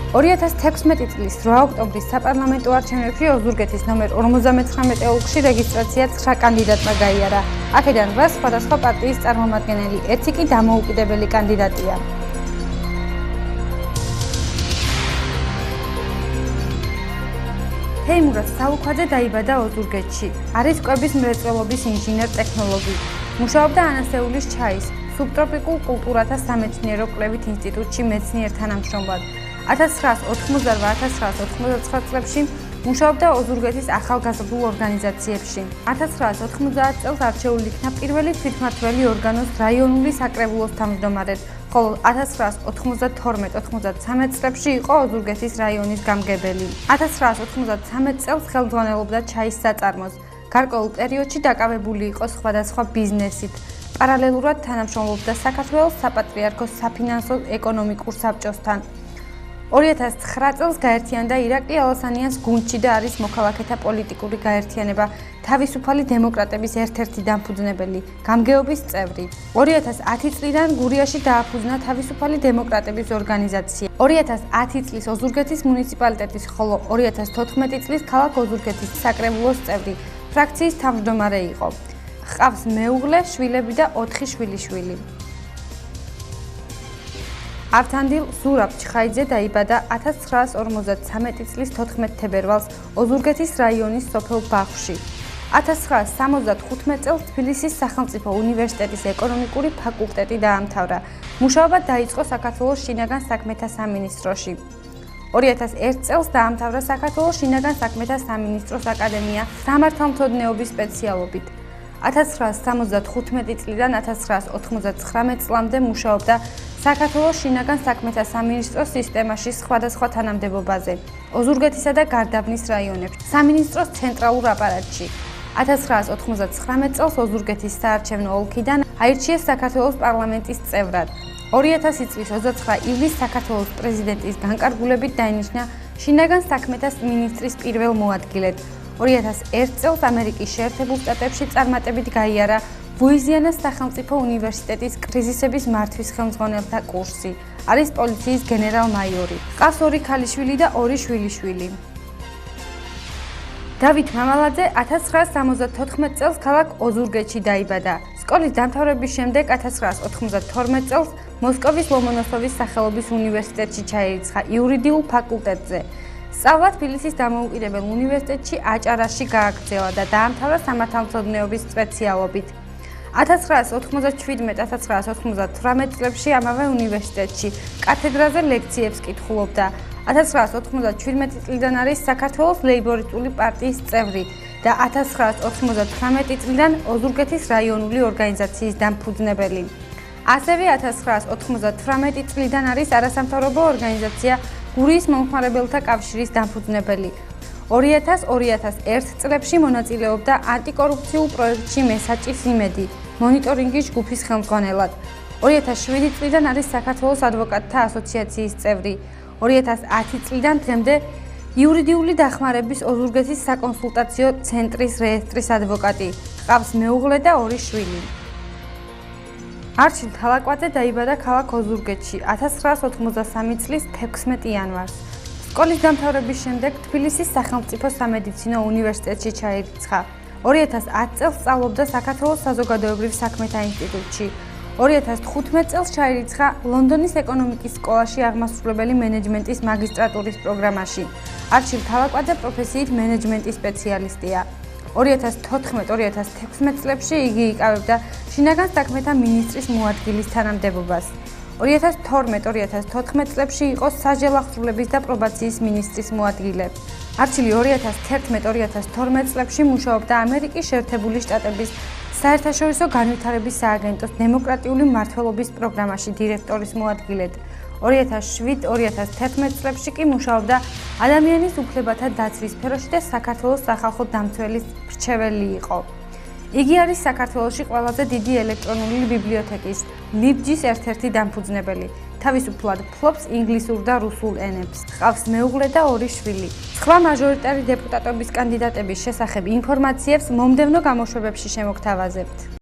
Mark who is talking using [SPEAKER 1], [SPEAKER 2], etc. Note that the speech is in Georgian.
[SPEAKER 1] 2016 წლის 8 ოქტომბრის საპარლამენტო არჩევნებში ოზურგეთის ნომერ 59 ოლქში რეგისტრაცია 9 კანდიდატმა გაიარა. აქედან 8 სხვადასხვა პარტიის წარმომადგენელი, ერთი კი დამოუკიდებელი კანდიდატია. თეიმურაზ სალუქვაძე დაიბადა ოზურგეთში. არის კვების მრეწველობის ინჟინერ-ტექნოლოგი. მუშაობდა ანასეულის ჩაის სუბტროპიკულ კულტურათა სამეცნიერო კვლევით ინსტიტუტში მეცნიერ-თანამშრომლად. 1988-1999 წლებში მუშაობდა ოზურგეთის ახალგაზრდულ ორგანიზაციებში. 1990 წელს არჩეული იქნა პირველი თვითმმართველი ორგანოს რაიონული საკრებულოს თავმჯდომარედ, ხოლო 1992-93 წლებში იყო ოზურგეთის რაიონის გამგებელი. 1993 წელს ხელმძღვანელობდა ჩაის საწარმოს. გარკვეულ პერიოდში დაკავებული იყო სხვადასხვა ბიზნესით. პარალელურად თანამშრომლობდა საქართველოს საპატრიარქოს საფინანსო ეკონომიკურ საბჭოსთან. 2009 წელს გაერთიანდა ირაკლი ალასანიანს გუნდში და არის მოქალაქეთა პოლიტიკური გაერთიანება თავისუფალი დემოკრატების ერთ-ერთი დამფუძნებელი, გამგეობის წევრი. 2010 წლიდან გურიაში დააფუძნა თავისუფალი დემოკრატების ორგანიზაცია. 2010 წლის ოზურგეთის მუნიციპალიტეტის, ხოლო 2014 წლის ქალაქ ოზურგეთის საკრებულოს წევრი, ფრაქციის თავმჯდომარე იყო. ჰყავს მეუღლე, შვილები და 4 შვილიშვილი. ავთანდილ ზურაბ ჩხაიძე დაიბადა 1953 წლის 14 თებერვალს ოზურგეთის რაიონის სოფელ ბახში. 1975 წელს თბილისის სახელმწიფო უნივერსიტეტის ეკონომიკური ფაკულტეტი დაამთავრა. მუშაობა დაიწყო საქართველოს შინაგან საქმეთა სამინისტროში. 2001 წელს დაამთავრა საქართველოს შინაგან საქმეთა სამინისტროს აკადემია სამართალმცოდნეობის სპეციალობით. 1975 წლიდან 1999 წლამდე მუშაობდა საქართველოს შინაგან საქმეთა სამინისტროს სისტემაში სხვადასხვა თანამდებობაზე, ოზურგეთისა და გარდაბნის რაიონებში, სამინისტროს ცენტრალურ აპარატში. 1999 წელს ოზურგეთის საარჩევნო ოლქიდან აირჩიეს საქართველოს პარლამენტის წევრად. 2000 წლის 29 ივლისს საქართველოს პრეზიდენტის განკარგულებით დაინიშნა შინაგან საქმეთა მინისტრის პირველ მოადგილედ. 2001 წელს ამერიკის შეერთებულ შტატებში წარმატებით გაიარა ლუიზიანას სახელმწიფო უნივერსიტეტის კრიზისების მართვის ხელმძღვანელთა კურსი. არის პოლიციის გენერალ-მაიორი. ჰყავს 2 ქალიშვილი და 2 შვილიშვილი. დავით მამალაძე 1974 წელს ქალაქ ოზურგეთში დაიბადა. სკოლის დამთავრების შემდეგ 1992 წელს მოსკოვის ლომონოსოვის სახელობის უნივერსიტეტში ჩაირიცხა იურიდიულ ფაკულტეტზე. სწავლა თბილისის დამოუკიდებელ უნივერსიტეტში აჭარაში გააგრძელა და დაამთავრა სამართალმცოდნეობის სპეციალობით. 1997-1998 წლებში ამავე უნივერსიტეტში კათედრაზე ლექციებს კითხულობდა. 1997 წლიდან არის საქართველოს ლეიბორისტული პარტიის წევრი და 1998 წლიდან ოზურგეთის რაიონული ორგანიზაციის დამფუძნებელი. ასევე 1998 წლიდან არის არასამთავრობო ორგანიზაცია გურიის მომხმარებელთა კავშირის დამფუძნებელი. 2000-2001 წლებში მონაწილეობდა ანტიკორუფციულ პროექტში მესაჭის იმედი, მონიტორინგის ჯგუფის ხელმძღვანელად. 2007 წლიდან არის საქართველოს ადვოკატთა ასოციაციის წევრი. 2010 წლიდან დღემდე იურიდიული დახმარების ოზურგეთის საკონსულტაციო ცენტრის რეესტრის ადვოკატი. ჰყავს მეუღლე და 2 შვილი. არჩილ თალაკვაძე დაიბადა ქალაქ ოზურგეთში 1993 წლის 16 იანვარს. სკოლის დამთავრების შემდეგ თბილისის სახელმწიფო სამედიცინო უნივერსიტეტში ჩაირიცხა. 2010 წელს სწავლობდა საქართველოს საზოგადოებრივ საქმეთა ინსტიტუტში. 2015 წელს ჩაირიცხა ლონდონის ეკონომიკის სკოლაში აღმასრულებელი მენეჯმენტის მაგისტრატურის პროგრამაში. არჩილ თალაკვაძე პროფესიით მენეჯმენტის სპეციალისტია. 2014-2016 წლებში იგი იკავებდა შინაგან საქმეთა მინისტრის მოადგილის თანამდებობას. 2012-2014 წლებში იყო საჯელახსრულების და პრობაციის მინისტრის მოადგილე. არჩილი 2011-2012 წლებში მუშაობდა ამერიკის შეერთებული შტატების საერთაშორისო განვითარების სააგენტოს დემოკრატიული მმართველობის პროგრამაში დირექტორის მოადგილედ. 2007-2011 წლებში კი მუშაობდა ადამიანის უფლებათა დაცვის სფეროში და საქართველოს სახალხო დამცველის მრჩეველი იყო. იგი არის საქართველოში ყველაზე დიდი ელექტრონული ბიბლიოთეკის ლიბჯის ერთ-ერთი დამფუძნებელი. თავისუფლად ფლობს ინგლისურ და რუსულ ენებს. ჰყავს მეუღლე და 2 შვილი. სხვა მაჟორიტარი დეპუტატობის კანდიდატების შესახებ ინფორმაციებს მომდევნო გამოშვებებში შემოგთავაზებთ.